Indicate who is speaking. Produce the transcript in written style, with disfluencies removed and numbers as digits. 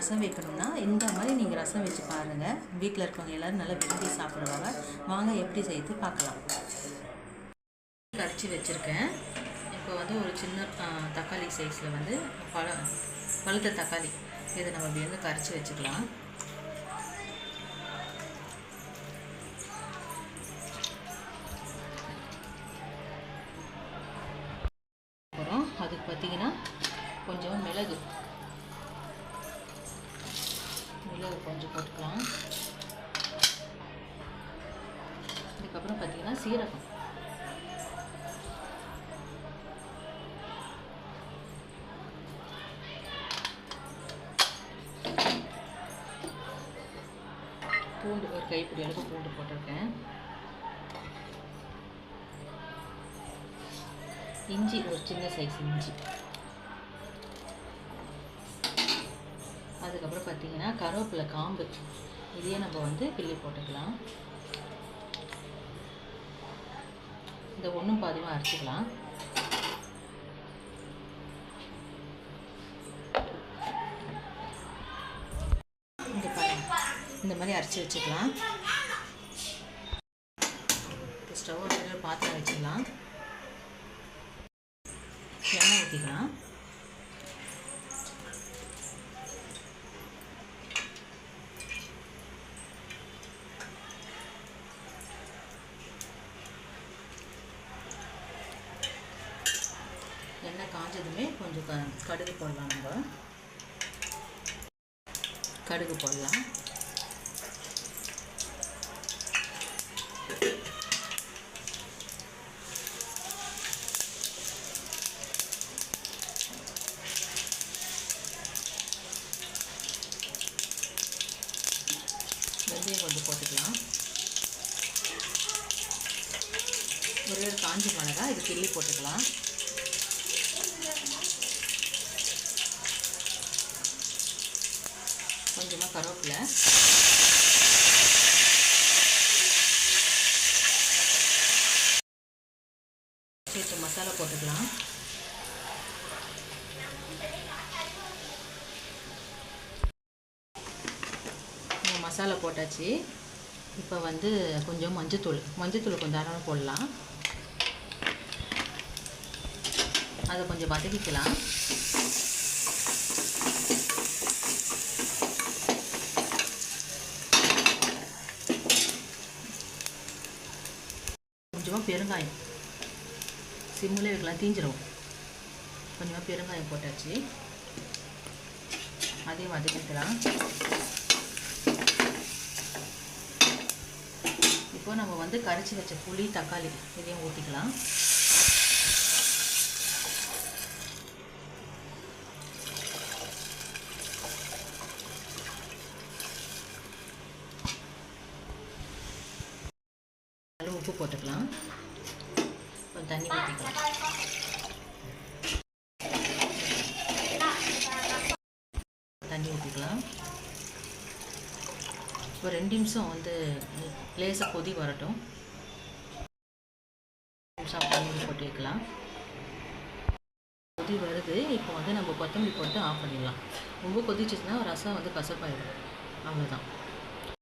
Speaker 1: ரசம் வைக்கணும்னா இந்த மாதிரி நீங்கள் ரசம் வச்சு பாருங்கள். வீட்டில் இருக்கவங்க எல்லோரும் நல்லா விரும்பி சாப்பிடுவாங்க. வாங்க எப்படி செய்து பார்க்கலாம். கரைச்சி வச்சுருக்கேன். இப்போ வந்து ஒரு சின்ன தக்காளி சைஸில் வந்து பழுத்த தக்காளி இதை நம்ம இப்படி வந்து கரைச்சி வச்சுக்கலாம். அப்புறம் அதுக்கு பார்த்திங்கன்னா கொஞ்சம் மிளகு கொஞ்சம் போட்டுக்கலாம். அதுக்கப்புறம் பார்த்திங்கன்னா சீரகம், பூண்டு ஒரு கைப்பிடி அளவுக்கு பூண்டு போட்டிருக்கேன். இஞ்சி ஒரு சின்ன சைஸ் இஞ்சி. அதுக்கப்புறம் பார்த்திங்கன்னா கருவேப்பிலை காம்பு இதையே நம்ம வந்து கிள்ளி போட்டுக்கலாம். இந்த ஒன்றும் பாதிமாக அரைச்சிக்கலாம். இங்கே பாருங்கள், இந்த மாதிரி அரைச்சி வச்சுக்கலாம். ஸ்டவ் ஒரு பாத்திரம் வச்சுக்கலாம். எண்ணெய் ஊற்றிக்கலாம். எண்ணெய் காஞ்சதுமே கொஞ்சம் கடுகு போடலாம். நம்ம கடுகு போடலாம். வெந்தயம் கொஞ்சம் போட்டுக்கலாம். ஒரு காஞ்சி மிளகாய் இது கிள்ளி போட்டுக்கலாம். கொஞ்சமாக கருவேப்பிலை, சேர்த்து மசாலா போட்டுக்கலாம். மசாலா போட்டாச்சு. இப்போ வந்து கொஞ்சம் மஞ்சத்தூள் கொஞ்சம் தாராளமாக போடலாம். அதை கொஞ்சம் வதக்கிக்கலாம். கொஞ்சமாக பெருங்காயம், சிம்மில் வைக்கலாம், தீஞ்சிரும். கொஞ்சமாக பெருங்காயம் போட்டாச்சு. அதையும் வதக்கிக்கலாம். இப்போ நம்ம வந்து கரைச்சி வச்ச புளி தக்காளி இதையும் ஊற்றிக்கலாம். உப்பு போட்டுக்கலாம். கொஞ்சம் தண்ணி ஊற்றிக்கலாம். தண்ணி ஊற்றிக்கலாம். ஒரு 2 நிமிஷம் வந்து லேசாக கொதி வரட்டும். தண்ணி போட்டு வைக்கலாம். கொதி வருது. இப்போ வந்து நம்ம கொத்தமல்லி போட்டு ஆஃப் பண்ணிடலாம். ரொம்ப கொதிச்சுன்னா ரசம் வந்து கசப்பாயிடும். அவ்வளோதான்.